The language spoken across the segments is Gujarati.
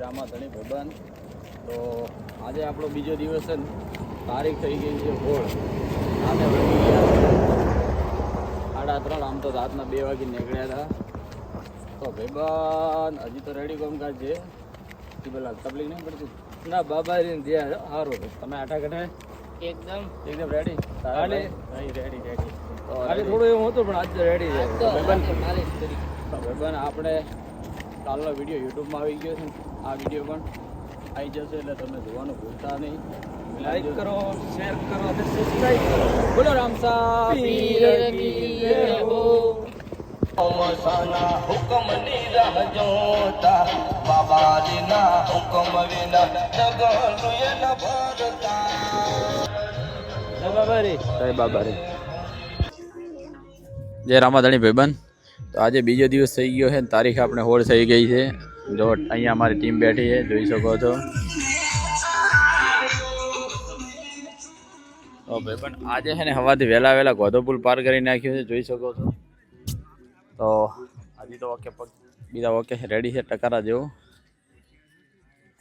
રામા ધણી ભાઈબંધ. તો આજે આપણો બીજો દિવસ છે ને, તારીખ થઈ ગઈ છે 16. આજે વાગી ગયા 3:30. આમ તો રાતના 2 વાગે નીકળ્યા હતા. તો ભાઈબંધ હજી તો રેડી કામકાજ છે. પેલા તકલીફ નહીં પડતી ના બાબા જ્યાં સારું તમે આઠા કઢાય એકદમ રેડી રેડી આજે થોડું એવું હતું પણ આજે રેડી છે ભાઈબંધ. આપણે કાલનો વિડીયો યુટ્યુબમાં આવી ગયો છે. આ વિડીયો પણ આવી જશે એટલે તમે જોવાનું ભૂલતા નહીં. લાઈક કરો, શેર કરો અને સબસ્ક્રાઇબ કરો. બોલો રામસા પીર કી જય હો. ઓમસાના હુકમ ની રાહ જોતા બાબાજીના હુકમ વિના જગલુય ન ભરતા. જય બાબા રે. જય બાબા રે. જય રામાધણી ભાઈબંધ. તો આજે બીજો દિવસ થઈ ગયો છે. તારીખ આપણે 16 થઈ ગઈ છે. જો અહીંયા અમારી ટીમ બેઠી છે, જોઈ શકો છો. તો ભાઈબંધ આજે છે ને સવારથી વહેલા ગોધો પુલ પાર કરી નાખ્યો છે, જોઈ શકો છો. તો હજી તો ઓકે બીજા ઓકે રેડી છે ટકારા જેવો.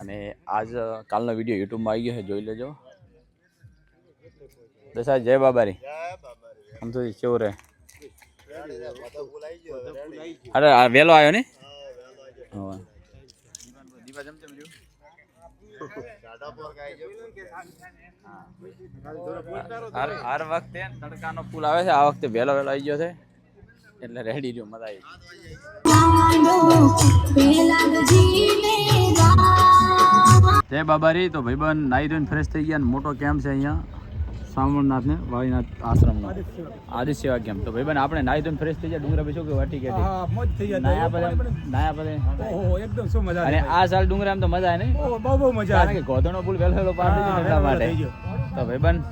અને આજ કાલનો વિડીયો યુટ્યુબમાં આવી ગયો છે, જોઈ લેજો. દશા જય બાબારી. આમ તો કેવું રહે? અરે વહેલો આવ્યો ને. હર વખતે તડકાનો પુલ આવે છે, આ વખતે વહેલો આવી ગયો છે એટલે રેડી રહ્યો. મજા આવી. જય બાબારી. તો ભાઈબંધ નાઈ ધોઈને ફ્રેશ થઈ ગયા. મોટો કેમ્પ છે અહીંયા સામરનાથ ને વાળીનાથ આશ્રમનો આદિત્ય સેવા કેમ્પ. તો ભાઈબંધ આપણે નાઈ ધોઈને ફ્રેશ થઈ ગયા. ડુંગરા બેસો કે વાટી કે નાયા પડે એકદમ શું મજા. અને આ સાલ ડુંગરા એમ તો મજા આવે ને. બહુ મજા કારણ કે ગોધણો પુલ વહેલો પાર થઈ ગયો એટલા માટે. તો ભાઈબંધ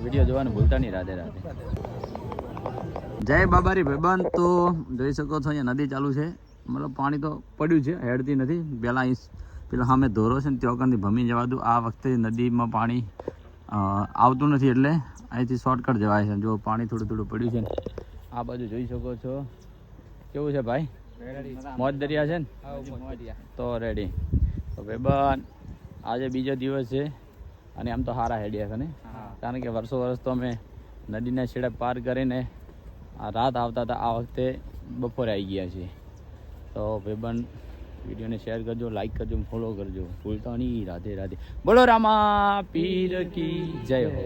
વિડીયો જોવાનું ભૂલતા નહીં. રાધે રાધે. જય બાબારી ભાઈબંધ. તો જોઈ શકો છો અહીંયા નદી ચાલુ છે. મતલબ પાણી તો પડ્યું છે, હેડતી નથી. પહેલાં અહીં પેલા સામે ધોરો છે ને ત્યાં આગળથી ભમી જવા દઉં. આ વખતે નદીમાં પાણી આવતું નથી એટલે અહીંથી શોર્ટકટ જવાય છે. જો પાણી થોડું પડ્યું છે ને આ બાજુ જોઈ શકો છો. કેવું છે ભાઈ? મોજ દરિયા છે ને. તો રેડી. તો ભાઈબંધ આજે બીજો દિવસ છે અને આમ તો સારા હેડિયા છે ને. કારણ કે વર્ષો તો અમે નદીના છેડે પાર કરીને રાત આવતા હતા. આ વખતે બપોરે આવી ગયા છીએ. તો ભાઈબંધ વિડીયોને શેર કરજો, લાઈક કરજો, ફોલો કરજો, ભૂલતા નહીં. રાધે રાધે. બોલો રામા પીર કી જય હો.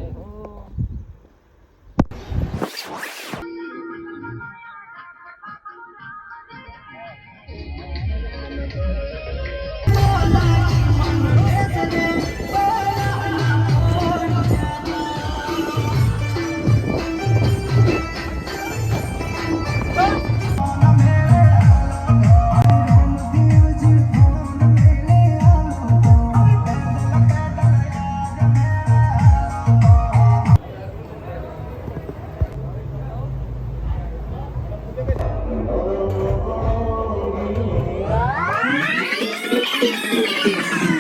Thank you.